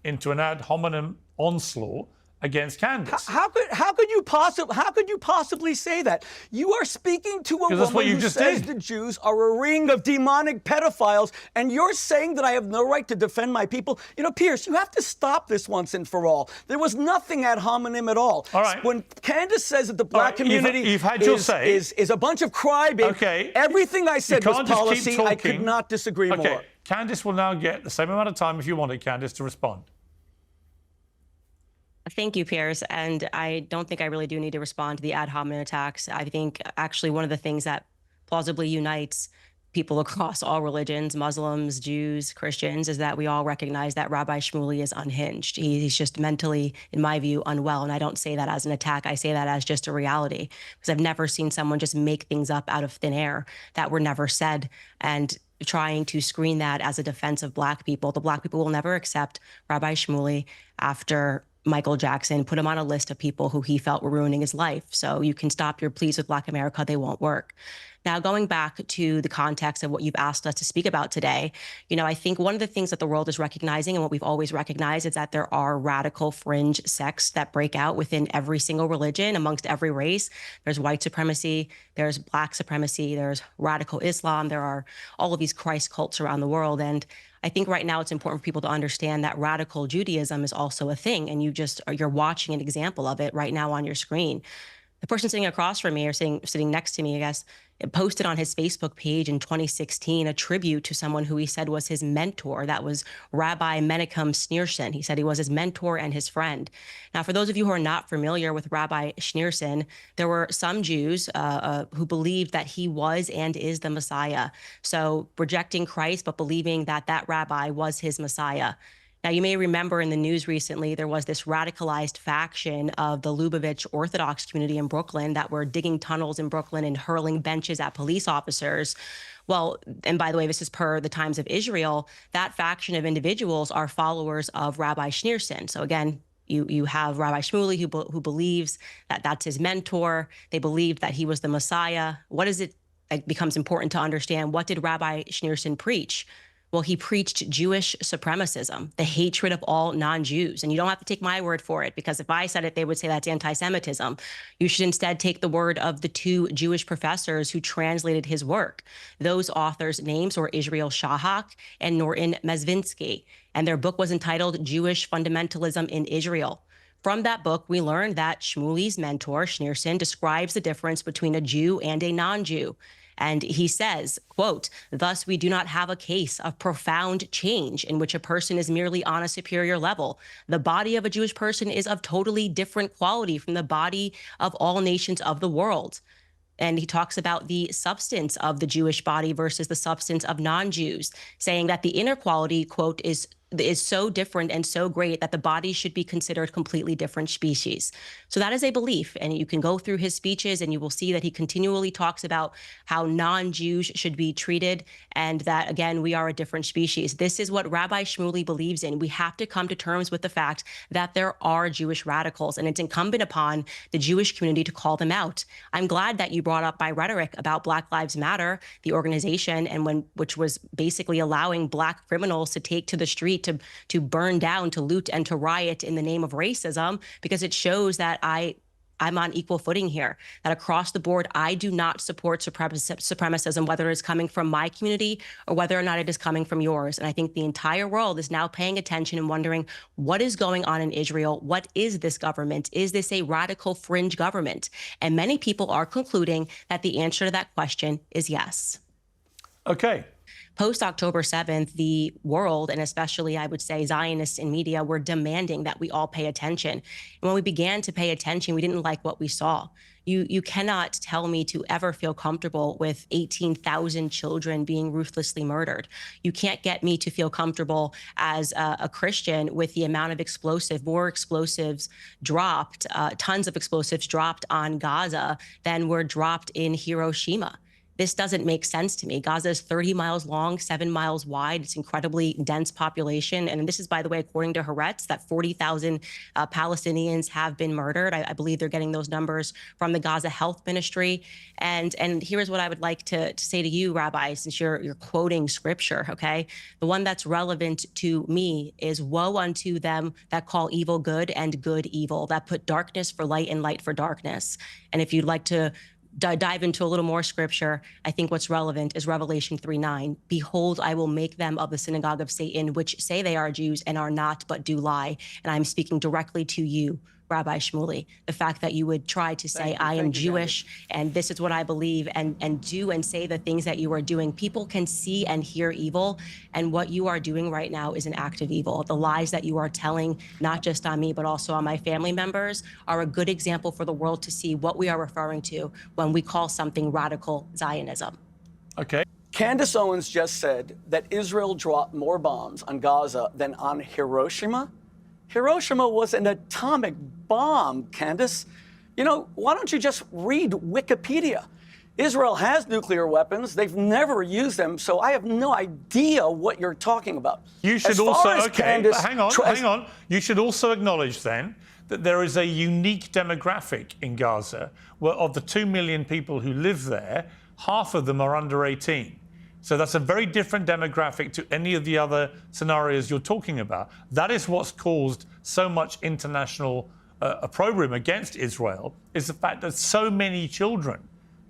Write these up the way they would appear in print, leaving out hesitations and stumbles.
into an ad hominem onslaught against Candace. How could you possibly say that? You are speaking to a woman who says the Jews are a ring of demonic pedophiles, and you're saying that I have no right to defend my people? You know, Piers, you have to stop this once and for all. There was nothing ad hominem at all. All right. When Candace says that the black community you've had your say. is a bunch of crybabies, okay. Everything I said was policy. I could not disagree more. Candace will now get the same amount of time, if you want it, Candace, to respond. Thank you, Piers. And I don't think I really do need to respond to the ad hominem attacks. I think actually one of the things that plausibly unites people across all religions, Muslims, Jews, Christians, is that we all recognize that Rabbi Shmuley is unhinged. He's just mentally, in my view, unwell. And I don't say that as an attack. I say that as just a reality, because I've never seen someone just make things up out of thin air that were never said. And trying to screen that as a defense of black people. The black people will never accept Rabbi Shmuley after Michael Jackson put him on a list of people who he felt were ruining his life. So you can stop your pleas with Black America. They won't work. Now, going back to the context of what you've asked us to speak about today, you know, I think one of the things that the world is recognizing, and what we've always recognized, is that there are radical fringe sects that break out within every single religion, amongst every race. There's white supremacy, there's black supremacy, there's radical Islam, there are all of these Christ cults around the world. And I think right now it's important for people to understand that radical Judaism is also a thing, and you're watching an example of it right now on your screen. The person sitting across from me, or sitting next to me, I guess, posted on his Facebook page in 2016 a tribute to someone who he said was his mentor. That was Rabbi Menachem Schneerson. He said he was his mentor and his friend. Now, for those of you who are not familiar with Rabbi Schneerson, there were some Jews who believed that he was and is the Messiah. So rejecting Christ, but believing that that rabbi was his Messiah. Now, you may remember in the news recently, there was this radicalized faction of the Lubavitch Orthodox community in Brooklyn that were digging tunnels in Brooklyn and hurling benches at police officers. Well, and by the way, this is per the Times of Israel, that faction of individuals are followers of Rabbi Schneerson. So again, you have Rabbi Shmuley who believes that that's his mentor. They believed that he was the Messiah. What is it that becomes important to understand? What did Rabbi Schneerson preach? Well, he preached Jewish supremacism, the hatred of all non-Jews. And you don't have to take my word for it, because if I said it, they would say that's anti-Semitism. You should instead take the word of the two Jewish professors who translated his work. Those authors' names were Israel Shahak and Norton Mezvinsky, and their book was entitled Jewish Fundamentalism in Israel. From that book, we learned that Shmuley's mentor, Schneerson, describes the difference between a Jew and a non-Jew. And he says, quote, "Thus we do not have a case of profound change in which a person is merely on a superior level. The body of a Jewish person is of totally different quality from the body of all nations of the world." And he talks about the substance of the Jewish body versus the substance of non-Jews, saying that the inner quality, quote, is so different and so great that the body should be considered completely different species. So that is a belief. And you can go through his speeches and you will see that he continually talks about how non-Jews should be treated, and that, again, we are a different species. This is what Rabbi Shmuley believes in. We have to come to terms with the fact that there are Jewish radicals, and it's incumbent upon the Jewish community to call them out. I'm glad that you brought up my rhetoric about Black Lives Matter, the organization, and which was basically allowing Black criminals to take to the street to burn down, to loot, and to riot in the name of racism, because it shows that I'm on equal footing here, that across the board, I do not support supremacism, whether it's coming from my community or whether or not it is coming from yours. And I think the entire world is now paying attention and wondering, what is going on in Israel? What is this government? Is this a radical fringe government? And many people are concluding that the answer to that question is yes. Okay. Post-October 7th, the world, and especially, I would say, Zionists in media, were demanding that we all pay attention. And when we began to pay attention, we didn't like what we saw. You cannot tell me to ever feel comfortable with 18,000 children being ruthlessly murdered. You can't get me to feel comfortable as a Christian with the amount of more explosives dropped, tons of explosives dropped on Gaza than were dropped in Hiroshima. This doesn't make sense to me. Gaza is 30 miles long, 7 miles wide. It's incredibly dense population. And this is, by the way, according to Haaretz, that 40,000 Palestinians have been murdered. I believe they're getting those numbers from the Gaza Health Ministry. And here's what I would like to say to you, Rabbi, since you're quoting scripture, okay? The one that's relevant to me is, woe unto them that call evil good and good evil, that put darkness for light and light for darkness. And if you'd like to dive into a little more scripture, I think what's relevant is Revelation 3:9. Behold, I will make them of the synagogue of Satan, which say they are Jews and are not, but do lie. And I'm speaking directly to you, Rabbi Shmuley. The fact that you would try to say, I am Jewish, and this is what I believe, and do and say the things that you are doing. People can see and hear evil, and what you are doing right now is an act of evil. The lies that you are telling, not just on me, but also on my family members, are a good example for the world to see what we are referring to when we call something radical Zionism. Okay. Candace Owens just said that Israel dropped more bombs on Gaza than on Hiroshima. Hiroshima was an atomic bomb, Candace. You know, why don't you just read Wikipedia? Israel has nuclear weapons. They've never used them, so I have no idea what you're talking about. You should also, okay, hang on. You should also acknowledge then that there is a unique demographic in Gaza where of the 2 million people who live there, half of them are under 18. So that's a very different demographic to any of the other scenarios you're talking about. That is what's caused so much international opprobrium against Israel, is the fact that so many children,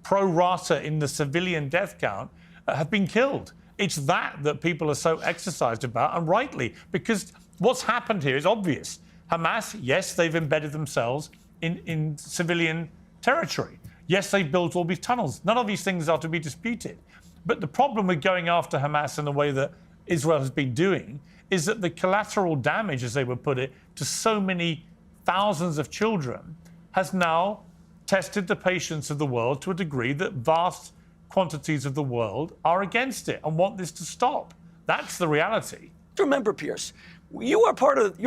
pro rata in the civilian death count, have been killed. It's that people are so exercised about, and rightly, because what's happened here is obvious. Hamas, yes, they've embedded themselves in civilian territory. Yes, they've built all these tunnels. None of these things are to be disputed. But the problem with going after Hamas in the way that Israel has been doing is that the collateral damage, as they would put it, to so many thousands of children has now tested the patience of the world to a degree that vast quantities of the world are against it and want this to stop. That's the reality. Remember, Piers, your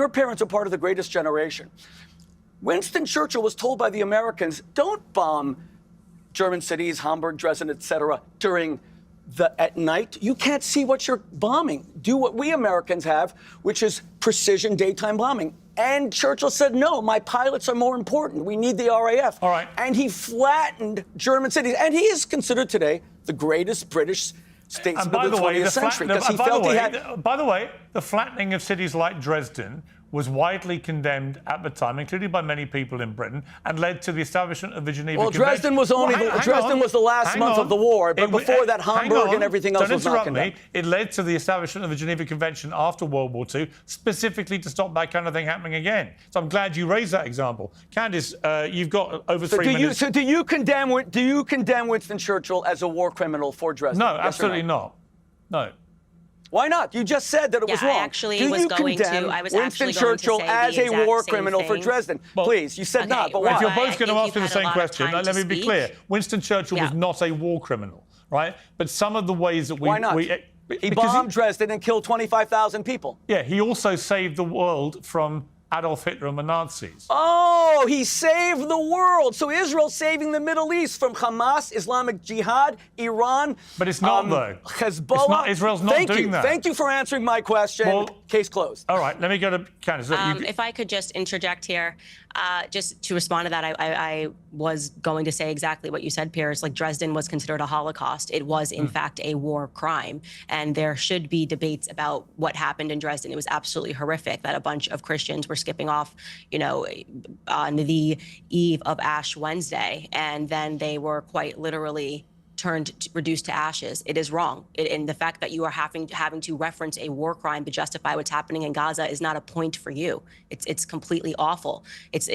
parents are part of the greatest generation. Winston Churchill was told by the Americans, don't bomb German cities, Hamburg, Dresden, etc., at night. You can't see what you're bombing. Do what we Americans have, which is precision daytime bombing. And Churchill said, no, my pilots are more important. We need the RAF. All right. And he flattened German cities. And he is considered today the greatest British statesman of the 20th century. By the way, the flattening of cities like Dresden was widely condemned at the time, including by many people in Britain, and led to the establishment of the Geneva Convention. Dresden was the last month of the war, but before that, Hamburg and everything else was not condemned. It led to the establishment of the Geneva Convention after World War II, specifically to stop that kind of thing happening again. So I'm glad you raised that example. Candace, you've got over 3 minutes. So do you condemn Winston Churchill as a war criminal for Dresden? No, absolutely not. No. Why not? You just said that it was wrong. I actually was going to Winston Churchill as a war criminal for Dresden? Please, you said not, but why? If you're both going to ask me the same question, let me be clear. Winston Churchill was not a war criminal, right? But some of the ways that Why not? He bombed Dresden and killed 25,000 people. Yeah, he also saved the world from Adolf Hitler and the Nazis. Oh, he saved the world. So Israel's saving the Middle East from Hamas, Islamic Jihad, Iran. But it's not, though. Hezbollah. Israel's not doing that. Thank you for answering my question. Well, case closed. All right, let me go to Candace. If I could just interject here, just to respond to that, I was going to say exactly what you said, Piers. Like, Dresden was considered a Holocaust. It was, in fact, a war crime. And there should be debates about what happened in Dresden. It was absolutely horrific that a bunch of Christians were skipping off, on the eve of Ash Wednesday. And then they were quite literally reduced to ashes. It is wrong. And the fact that you are having to reference a war crime to justify what's happening in Gaza is not a point for you. It's completely awful.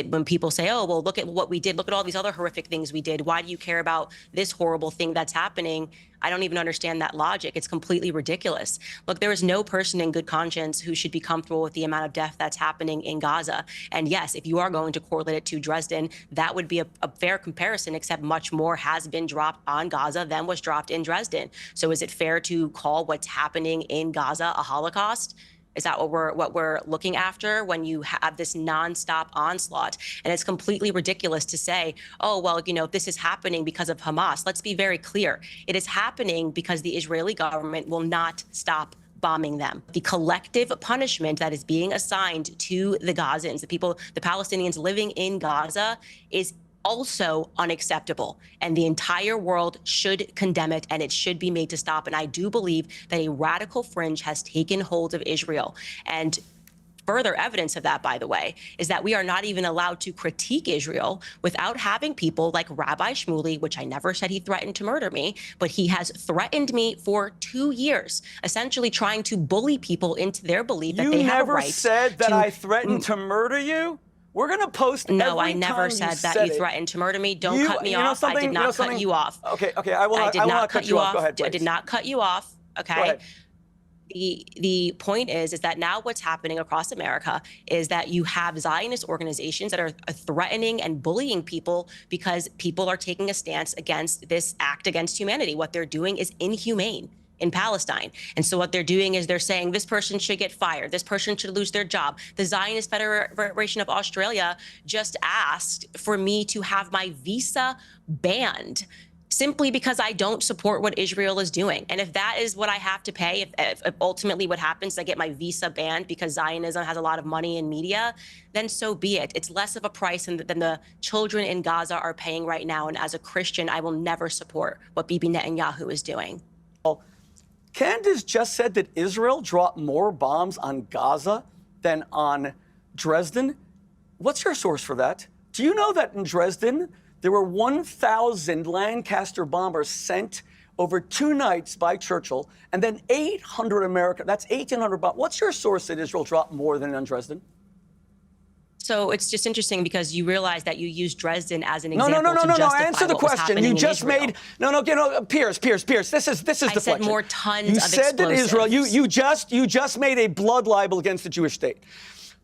When people say, oh, well, look at what we did. Look at all these other horrific things we did. Why do you care about this horrible thing that's happening? I don't even understand that logic. It's completely ridiculous. Look, there is no person in good conscience who should be comfortable with the amount of death that's happening in Gaza. And yes, if you are going to correlate it to Dresden, that would be a fair comparison, except much more has been dropped on Gaza than was dropped in Dresden. So is it fair to call what's happening in Gaza a Holocaust? Is that what we're looking after when you have this nonstop onslaught? And it's completely ridiculous to say, oh, well, this is happening because of Hamas. Let's be very clear. It is happening because the Israeli government will not stop bombing them. The collective punishment that is being assigned to the Gazans, the Palestinians living in Gaza, is also unacceptable, and the entire world should condemn it, and it should be made to stop. And I do believe that a radical fringe has taken hold of Israel. And further evidence of that, by the way, is that we are not even allowed to critique Israel without having people like Rabbi Shmuley, which I never said he threatened to murder me, but he has threatened me for 2 years, essentially trying to bully people into their belief that they have a right. You never said that I threatened to murder you? We're going to post every No, I never said that you threatened to murder me. Don't cut me off. I did not cut you off. Okay, I will not cut you off. Go ahead, please. I did not cut you off, okay? The point is that now what's happening across America is that you have Zionist organizations that are threatening and bullying people because people are taking a stance against this act against humanity. What they're doing is inhumane in Palestine. And so what they're doing is they're saying this person should get fired, this person should lose their job. The Zionist Federation of Australia just asked for me to have my visa banned simply because I don't support what Israel is doing. And if that is what I have to pay, if ultimately what happens, I get my visa banned because Zionism has a lot of money in media, then so be it. It's less of a price than the children in Gaza are paying right now. And as a Christian, I will never support what Bibi Netanyahu is doing. Candace just said that Israel dropped more bombs on Gaza than on Dresden. What's your source for that? Do you know that in Dresden, there were 1,000 Lancaster bombers sent over 2 nights by Churchill, and then 800 American, that's 1,800 bombs. What's your source that Israel dropped more than on Dresden? So it's just interesting because you realize that you use Dresden as an example No. to justify Answer the what was question. happening You just in Israel. made Piers. This is deflection. I said more tons you of said that Israel. You just made a blood libel against the Jewish state.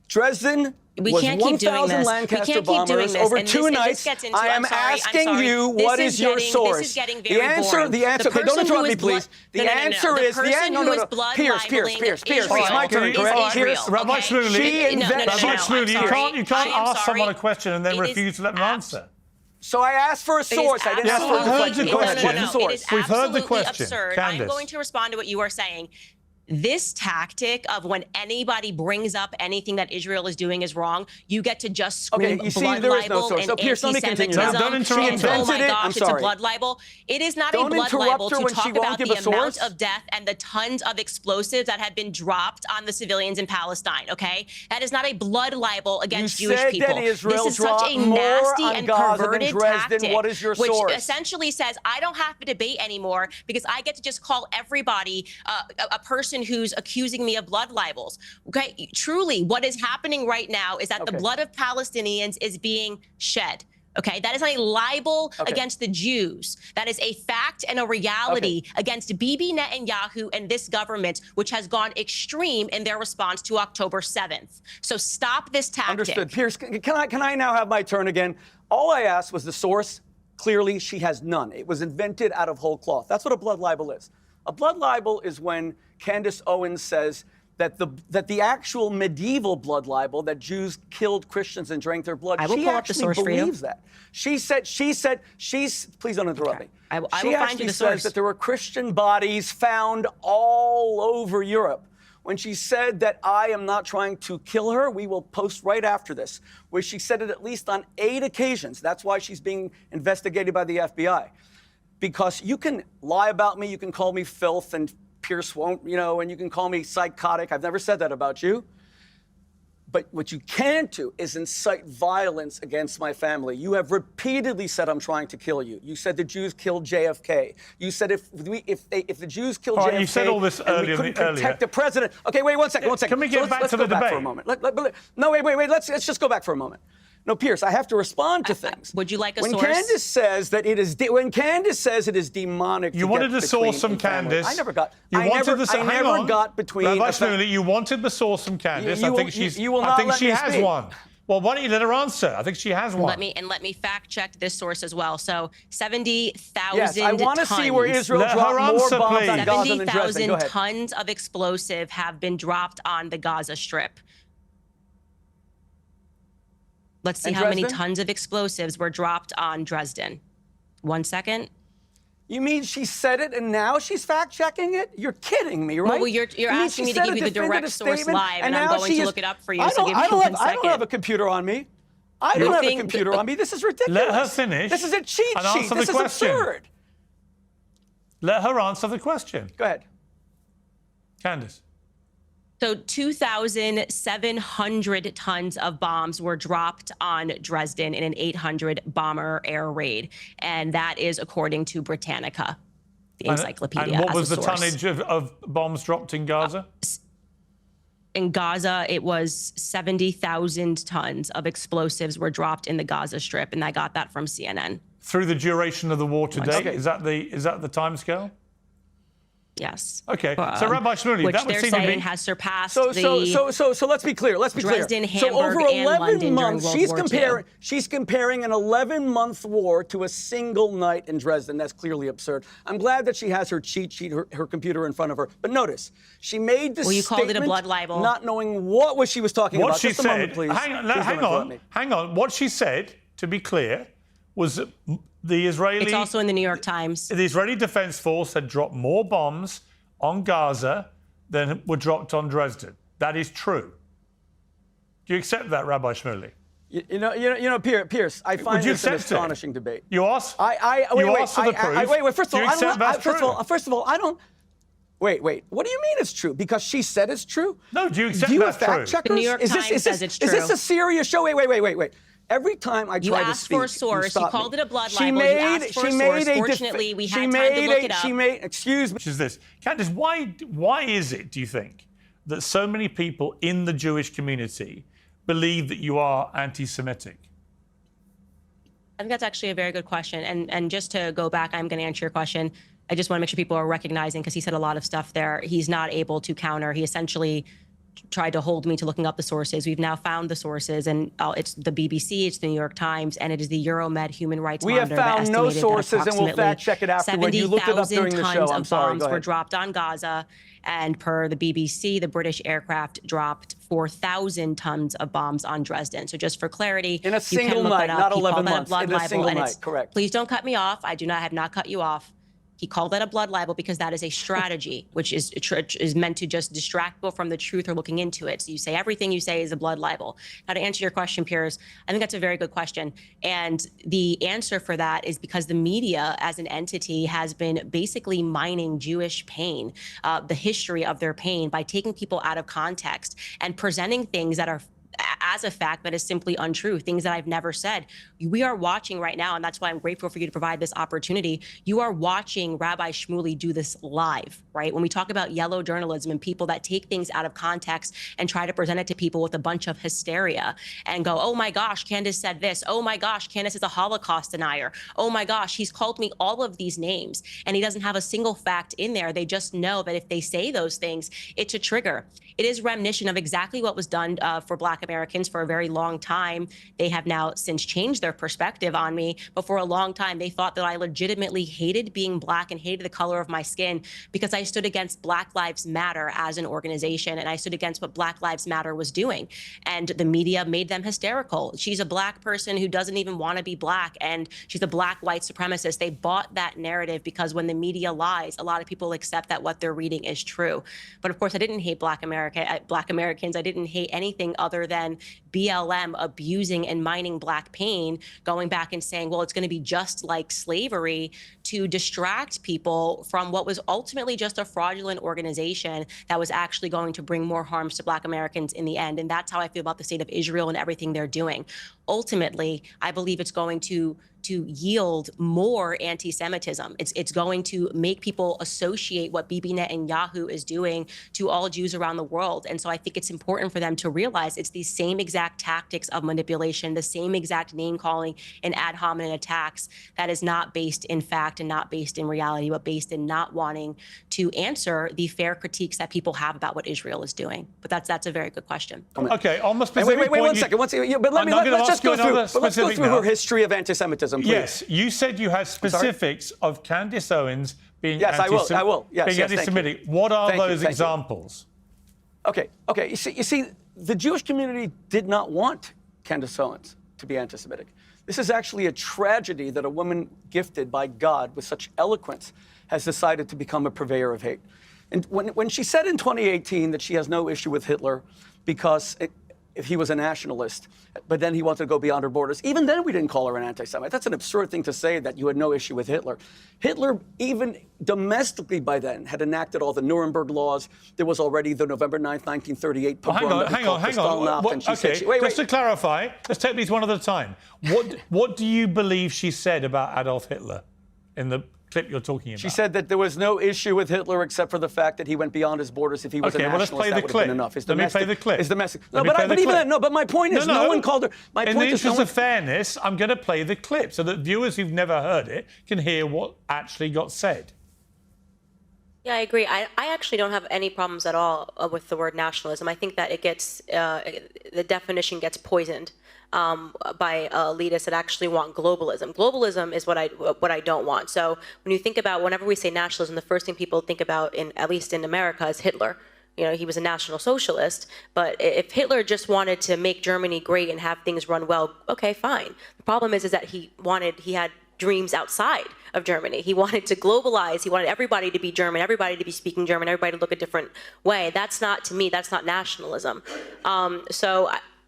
Dresden was 1,000 Lancaster bombers over 2 nights. I am asking you, what is your source? This is getting very boring. The answer. Okay, don't interrupt me, please. The answer is Piers. It's my turn. Piers. Rabbi Shmuley, you can't ask someone a question and then refuse to let them answer. So I asked for a source. I didn't ask for a deflection. Go ahead. What's the source? We've heard the question. Absurd. I'm going to respond to what you are saying. This tactic of when anybody brings up anything that Israel is doing is wrong, you get to just scream blood libel and anti-Semitism. Don't interrupt her. Oh my gosh, it's a blood libel. It is not a blood libel to talk about the amount of death and the tons of explosives that have been dropped on the civilians in Palestine, okay? That is not a blood libel against Jewish people. This is such a nasty and perverted tactic, what is your which source? essentially says, I don't have to debate anymore because I get to just call everybody a person who's accusing me of blood libels. Okay, truly, what is happening right now is that the blood of Palestinians is being shed. Okay, that is not a libel against the Jews. That is a fact and a reality against Bibi Netanyahu and this government, which has gone extreme in their response to October 7th. So stop this tactic. Understood. Piers, can I now have my turn again? All I asked was the source. Clearly, she has none. It was invented out of whole cloth. That's what a blood libel is. A blood libel is when Candace Owens says that the actual medieval blood libel, that Jews killed Christians and drank their blood, she actually believes that. She said, please don't interrupt me. She actually says that there were Christian bodies found all over Europe. When she said that I am not trying to kill her, we will post right after this, where she said it at least on 8 occasions. That's why she's being investigated by the FBI. Because you can lie about me, you can call me filth, and Piers won't, and you can call me psychotic. I've never said that about you. But what you can't do is incite violence against my family. You have repeatedly said I'm trying to kill you. You said the Jews killed JFK. You said if the Jews killed JFK, you said all this earlier. We couldn't protect the president. Okay, wait one second. Can we get back to the debate for a moment? No, wait. Let's just go back for a moment. No, Piers, I have to respond to things. Would you like a source? When Candace says it is demonic. You wanted the source from Candace. I never got. You wanted the source. I never got between. Rabbi Shmuley, you wanted the source from Candace. I think she has one. Well, why don't you let her answer? I think she has one. Let me fact check this source as well. So 70,000 Yes, I want to see where Israel Let dropped her more answer, bombs please. on Gaza than Dresden. Go 70,000 ahead. tons of explosive have been dropped on the Gaza Strip. Let's see how many tons of explosives were dropped on Dresden. 1 second. You mean she said it and now she's fact-checking it? You're kidding me, right? Well, you're asking me to give you the direct source live, and I'm going to look it up for you. So give me 1 second. I don't have a computer on me. I don't have a computer on me. This is ridiculous. Let her finish. This is a cheat sheet. This is absurd. Let her answer the question. Go ahead. Candace. So 2,700 tons of bombs were dropped on Dresden in an 800 bomber air raid. And that is according to Britannica, the encyclopedia. And what was the tonnage of bombs dropped in Gaza? In Gaza, it was 70,000 tons of explosives were dropped in the Gaza Strip. And I got that from CNN. Through the duration of the war today? Okay. Is that the timescale? Yes. Okay. So Rabbi Shmuley, which that would they're seem to saying be has surpassed So let's be clear. Let's be Dresden, clear. So Hamburg, over and 11 London months, during World War II. she's comparing an 11-month war to a single night in Dresden. That's clearly absurd. I'm glad that she has her cheat sheet, her computer in front of her. But notice, she made this you called it a statement blood libel. not knowing what she was talking about. What she Just a said. moment, please. Hang on. What she said, to be clear, was that the Israeli. It's also in the New York Times. The Israeli Defense Force had dropped more bombs on Gaza than were dropped on Dresden. That is true. Do you accept that, Rabbi Shmuley? You know, Piers, I find this an astonishing debate. You ask? Wait, for the proof. Wait. First of all, first of all, I don't. Wait. What do you mean it's true? Because she said it's true? No. Do you accept do you that's have fact true? checkers? The New York Times says it's true. Is this a serious show? Wait. Every time I try to speak, you asked for a source. You called it a blood libel. You asked for a source. Fortunately, we had time to look it up. Excuse me. Which is this, Candace? Why is it? Do you think that so many people in the Jewish community believe that you are anti-Semitic? I think that's actually a very good question. And just to go back, I'm going to answer your question. I just want to make sure people are recognizing, because he said a lot of stuff there. He's not able to counter. He essentially tried to hold me to looking up the sources. We've now found the sources, and it's the BBC, it's the New York Times, and it is the Euromed Human Rights Monitor. We have found no sources, and we'll fact check it afterward. You looked it up during the show. I'm sorry. Bombs were dropped on Gaza, and per the BBC, the British aircraft dropped 4,000 tons of bombs on Dresden. So just for clarity, in a single night, not 11 months. In a single night, correct. Please don't cut me off. I have not cut you off. He called that a blood libel because that is a strategy, which is meant to just distract people from the truth or looking into it. So you say everything you say is a blood libel. Now, to answer your question, Piers, I think that's a very good question. And the answer for that is because the media as an entity has been basically mining Jewish pain, the history of their pain, by taking people out of context and presenting things that are as a fact that is simply untrue, things that I've never said. We are watching right now, and that's why I'm grateful for you to provide this opportunity. You are watching Rabbi Shmuley do this live, right? When we talk about yellow journalism and people that take things out of context and try to present it to people with a bunch of hysteria and go, oh my gosh, Candace said this. Oh my gosh, Candace is a Holocaust denier. Oh my gosh, he's called me all of these names, and he doesn't have a single fact in there. They just know that if they say those things, it's a trigger. It is reminiscent of exactly what was done for Black Americans for a very long time. They have now since changed their perspective on me, but for a long time, they thought that I legitimately hated being Black and hated the color of my skin because I stood against Black Lives Matter as an organization, and I stood against what Black Lives Matter was doing. And the media made them hysterical. She's a Black person who doesn't even want to be Black, and she's a Black white supremacist. They bought that narrative because when the media lies, a lot of people accept that what they're reading is true. But of course, I didn't hate Black Americans. I didn't hate anything other than BLM abusing and mining Black pain, going back and saying, well, it's going to be just like slavery, to distract people from what was ultimately just a fraudulent organization that was actually going to bring more harms to Black Americans in the end. And that's how I feel about the state of Israel and everything they're doing. Ultimately, I believe it's going to to yield more anti-Semitism. It's going to make people associate what Bibi Netanyahu is doing to all Jews around the world. And so I think it's important for them to realize it's these same exact tactics of manipulation, the same exact name calling and ad hominem attacks that is not based in fact and not based in reality, but based in not wanting to answer the fair critiques that people have about what Israel is doing. But that's a very good question. Okay, on the specific wait, one second. But let's just go through her history of anti-Semitism, please. Yes, you said you had specifics of Candace Owens being Yes, I will. Yes, being anti-Semitic. What are those examples? Okay. You see, the Jewish community did not want Candace Owens to be anti-Semitic. This is actually a tragedy that a woman gifted by God with such eloquence has decided to become a purveyor of hate. And when she said in 2018 that she has no issue with Hitler because if he was a nationalist, but then he wanted to go beyond her borders, even then we didn't call her an anti-Semite. That's an absurd thing to say, that you had no issue with Hitler. Hitler, even domestically by then, had enacted all the Nuremberg laws. There was already the November 9th, 1938 pogrom. Hang on. Just to clarify, let's take these one at a time. What do you believe she said about Adolf Hitler in the clip you're talking about? She said that there was no issue with Hitler except for the fact that he went beyond his borders. If he was a nationalist, well, let's play the clip. Enough. Let me play the clip. It's domestic. No, but my point is, no one called her. In the interest of fairness, I'm going to play the clip so that viewers who've never heard it can hear what actually got said. Yeah, I agree. I actually don't have any problems at all with the word nationalism. I think that it gets the definition gets poisoned by elitists that actually want globalism. Globalism is what I don't want. So when you think about, whenever we say nationalism, the first thing people think about, at least in America, is Hitler. You know, he was a National Socialist, but if Hitler just wanted to make Germany great and have things run well, okay, fine. The problem is that he had dreams outside of Germany. He wanted to globalize. He wanted everybody to be German, everybody to be speaking German, everybody to look a different way. That's not, to me, that's not nationalism.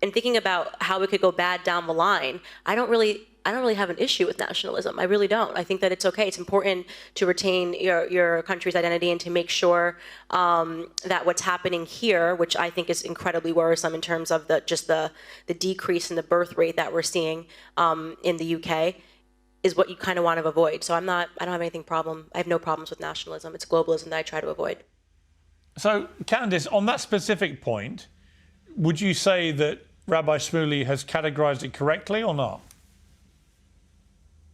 In thinking about how it could go bad down the line, I don't really have an issue with nationalism. I really don't. I think that it's okay. It's important to retain your country's identity and to make sure that what's happening here, which I think is incredibly worrisome in terms of the decrease in the birth rate that we're seeing in the UK, is what you kind of want to avoid. So I don't have I have no problems with nationalism. It's globalism that I try to avoid. So, Candace, on that specific point, would you say that Rabbi Shmuley has categorized it correctly or not?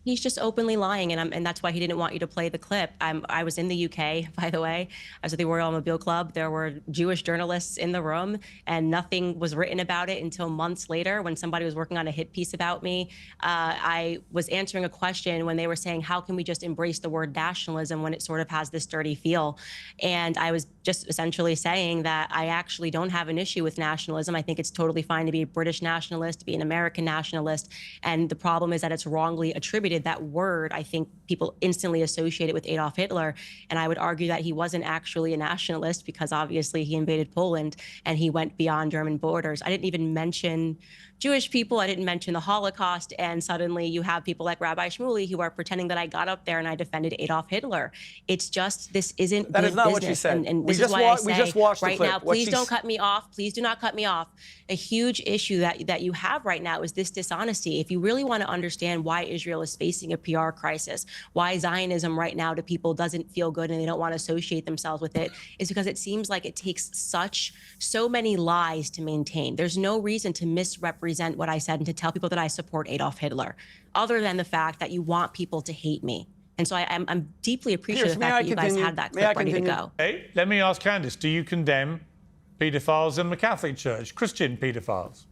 He's just openly lying, and that's why he didn't want you to play the clip. I was in the UK, by the way. I was at the Royal Mobile Club. There were Jewish journalists in the room, and nothing was written about it until months later when somebody was working on a hit piece about me. I was answering a question when they were saying, how can we just embrace the word nationalism when it sort of has this dirty feel? And I was just essentially saying that I actually don't have an issue with nationalism. I think it's totally fine to be a British nationalist, to be an American nationalist. And the problem is that it's wrongly attributed. That word, I think people instantly associate it with Adolf Hitler. And I would argue that he wasn't actually a nationalist because obviously he invaded Poland and he went beyond German borders. I didn't even mention Jewish people. I didn't mention the Holocaust. And suddenly you have people like Rabbi Shmuley who are pretending that I got up there and I defended Adolf Hitler. It's just, this isn't that good is not business. What she said. And we this is why I say we just watched right the clip. now, please don't cut me off. Please do not cut me off. A huge issue that you have right now is this dishonesty. If you really want to understand why Israel is facing a PR crisis, why Zionism right now to people doesn't feel good and they don't want to associate themselves with it, is because it seems like it takes so many lies to maintain. There's no reason to misrepresent what I said and to tell people that I support Adolf Hitler, other than the fact that you want people to hate me. And so I'm deeply appreciative of the fact that you guys had that clip ready to go. Hey, let me ask Candace, do you condemn paedophiles in the Catholic Church, Christian paedophiles?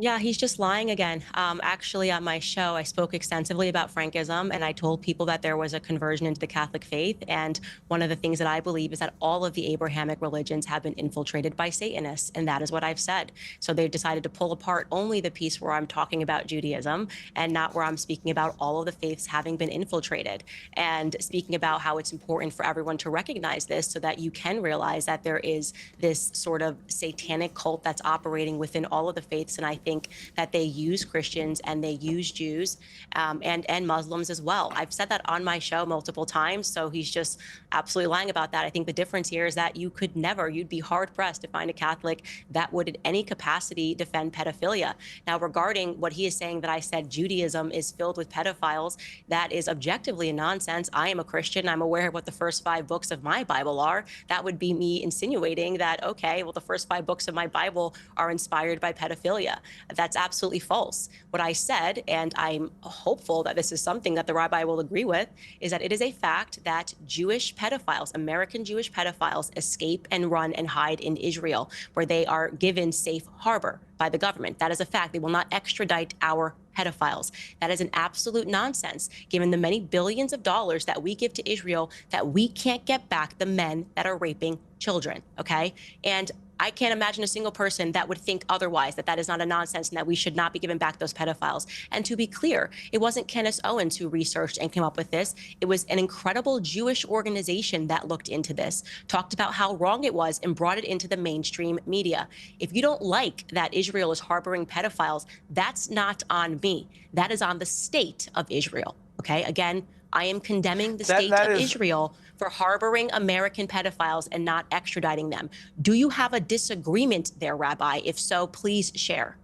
Yeah, he's just lying again. Actually, on my show, I spoke extensively about Frankism, and I told people that there was a conversion into the Catholic faith. And one of the things that I believe is that all of the Abrahamic religions have been infiltrated by Satanists, and that is what I've said. So they've decided to pull apart only the piece where I'm talking about Judaism and not where I'm speaking about all of the faiths having been infiltrated, and speaking about how it's important for everyone to recognize this so that you can realize that there is this sort of satanic cult that's operating within all of the faiths. And I think think that they use Christians and they use Jews and Muslims as well. I've said that on my show multiple times, so he's just absolutely lying about that. I think the difference here is that you'd be hard-pressed to find a Catholic that would in any capacity defend pedophilia. Now, regarding what he is saying that I said Judaism is filled with pedophiles, that is objectively a nonsense. I am a Christian. I'm aware of what the first 5 books of my Bible are. That would be me insinuating that, okay, well, the first 5 books of my Bible are inspired by pedophilia. That's absolutely false. What I said, and I'm hopeful that this is something that the rabbi will agree with, is that it is a fact that Jewish pedophiles, American Jewish pedophiles, escape and run and hide in Israel, where they are given safe harbor by the government. That is a fact. They will not extradite our pedophiles. That is an absolute nonsense, given the many billions of dollars that we give to Israel, that we can't get back the men that are raping children, okay? And I can't imagine a single person that would think otherwise, that is not a nonsense and that we should not be giving back those pedophiles. And to be clear, it wasn't Candace Owens who researched and came up with this. It was an incredible Jewish organization that looked into this, talked about how wrong it was, and brought it into the mainstream media. If you don't like that Israel is harboring pedophiles, that's not on me. That is on the state of Israel, okay? Again, I am condemning the state of Israel for harboring American pedophiles and not extraditing them. Do you have a disagreement there, Rabbi? If so, please share.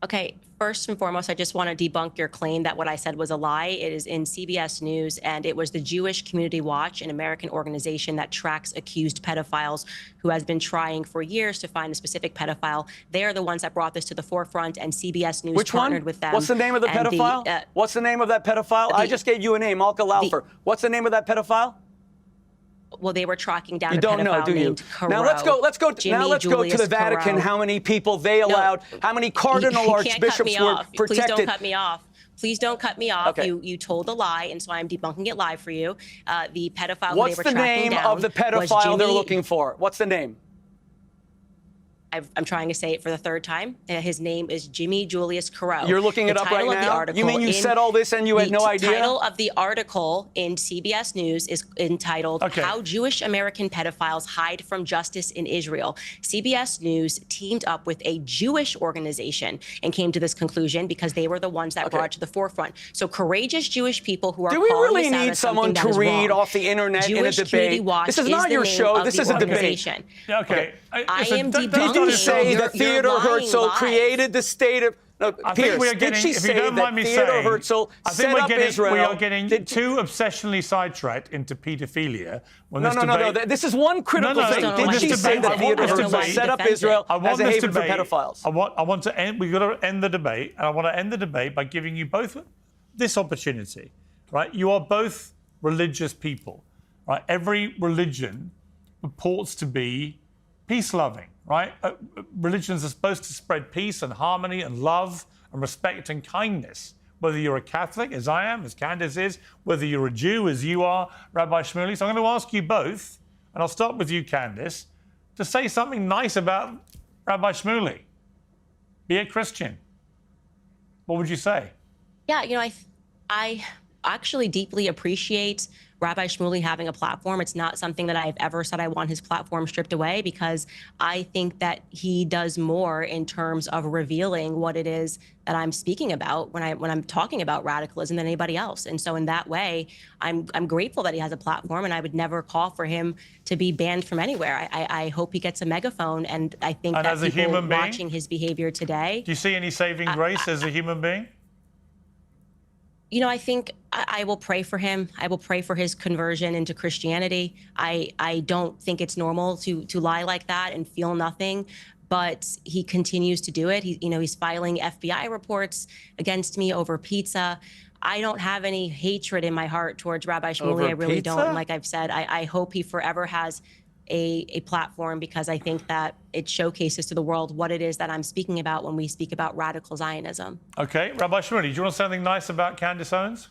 Okay, first and foremost, I just want to debunk your claim that what I said was a lie. It is in CBS News, and it was the Jewish Community Watch, an American organization that tracks accused pedophiles, who has been trying for years to find a specific pedophile. They are the ones that brought this to the forefront, and CBS News partnered with them. What's the name of the pedophile? What's the name of that pedophile? I just gave you a name, Malka Laufer. What's the name of that pedophile? Well, they were tracking down a pedophile named Carew. Now let's go to the Vatican. How many people they allowed? How many cardinal archbishops were protected? Please don't cut me off. Please don't cut me off. Okay. You told a lie, and so I'm debunking it live for you. The pedophile What's they were tracking down. What's the name of the pedophile they're looking for? What's the name? I'm trying to say it for the 3rd time. His name is Jimmy Julius Carew. You're looking it up right now? You mean you said all this and you had no idea? The title of the article in CBS News is entitled, How Jewish American Pedophiles Hide from Justice in Israel. CBS News teamed up with a Jewish organization and came to this conclusion because they were the ones that brought it to the forefront. So courageous Jewish people who are calling this out as something that is wrong. Do we really need someone to read off the internet in a debate? This is not your show. This is a debate. Okay. I am debunking. Did you say that Theodore Herzl created the state of... No, Piers, did she say that Theodore Herzl set up Israel? We are getting too obsessionally sidetracked into pedophilia. No. This is one critical thing. Did she say that Theodore Herzl set up Israel as a haven for pedophiles? I want to end. We've got to end the debate, and I want to end the debate by giving you both this opportunity. Right? You are both religious people. Right? Every religion purports to be peace-loving. Right? Religions are supposed to spread peace and harmony and love and respect and kindness. Whether you're a Catholic, as I am, as Candace is, whether you're a Jew, as you are, Rabbi Shmuley. So I'm going to ask you both, and I'll start with you, Candace, to say something nice about Rabbi Shmuley. Be a Christian. What would you say? Yeah, I actually deeply appreciate Rabbi Shmuley having a platform. It's not something that I've ever said I want his platform stripped away, because I think that he does more in terms of revealing what it is that I'm speaking about when I'm talking about radicalism than anybody else. And so in that way, I'm grateful that he has a platform, and I would never call for him to be banned from anywhere. I hope he gets a megaphone, and I think that people watching his behavior today. Do you see any saving grace as a human being? I think I will pray for him. I will pray for his conversion into Christianity. I don't think it's normal to lie like that and feel nothing, but he continues to do it. He's filing FBI reports against me over pizza. I don't have any hatred in my heart towards Rabbi Shmuley. I really don't. And like I've said, I hope he forever has a platform, because I think that it showcases to the world what it is that I'm speaking about when we speak about radical Zionism. Okay, Rabbi Shmuley, do you want to say something nice about Candace Owens?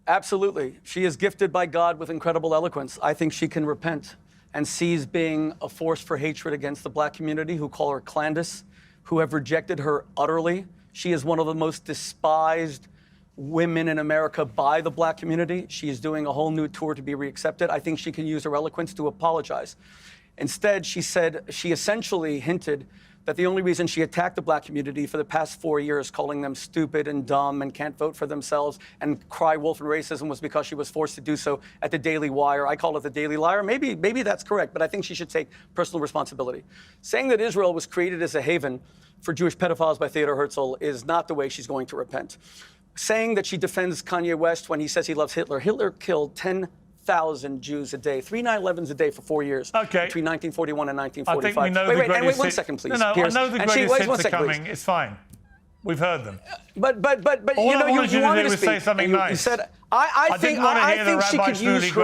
Absolutely. She is gifted by God with incredible eloquence. I think she can repent and cease being a force for hatred against the black community who call her clandestine, who have rejected her utterly. She is one of the most despised women in America by the black community. She is doing a whole new tour to be reaccepted. I think she can use her eloquence to apologize. Instead, she essentially hinted that the only reason she attacked the black community for the past 4 years, calling them stupid and dumb and can't vote for themselves and cry wolf and racism, was because she was forced to do so at the Daily Wire. I call it the Daily Liar. Maybe that's correct, but I think she should take personal responsibility. Saying that Israel was created as a haven for Jewish pedophiles by Theodore Herzl is not the way she's going to repent. Saying that she defends Kanye West when he says he loves Hitler. Hitler killed 10,000 Jews a day, 3 9/11s a day for 4 years, between 1941 and 1945. I think we know wait 1 second, please. No, Piers. I know the greatest hits are coming. It's fine. We've heard them. But all you know, I you wanted to say something nice. You said, I think she could use her.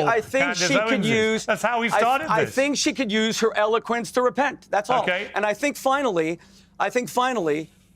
I think she could use. That's how we started this. I think she could use her eloquence to repent. That's all. Okay. And I think finally,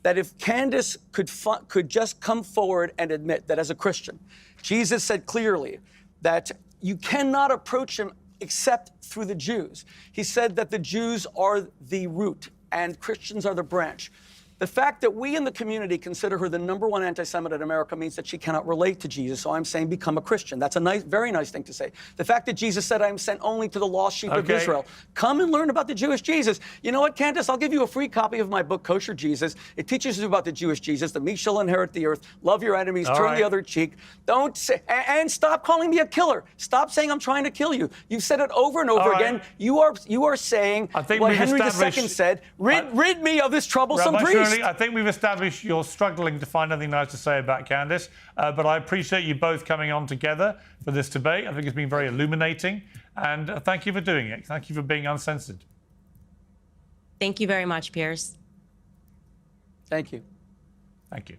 that if Candace could just come forward and admit that as a Christian, Jesus said clearly that you cannot approach him except through the Jews. He said that the Jews are the root and Christians are the branch. The fact that we in the community consider her the #1 anti-Semite in America means that she cannot relate to Jesus. So I'm saying become a Christian. That's a very nice thing to say. The fact that Jesus said, I am sent only to the lost sheep of Israel. Come and learn about the Jewish Jesus. You know what, Candace? I'll give you a free copy of my book, Kosher Jesus. It teaches you about the Jewish Jesus. The meek shall inherit the earth. Love your enemies. Turn the other cheek. Don't say, and stop calling me a killer. Stop saying I'm trying to kill you. You've said it over and over again. You are saying what Henry II said, rid me of this troublesome priest. I think we've established you're struggling to find anything nice to say about Candace, but I appreciate you both coming on together for this debate. I think it's been very illuminating, and thank you for doing it. Thank you for being uncensored. Thank you very much, Piers. Thank you. Thank you.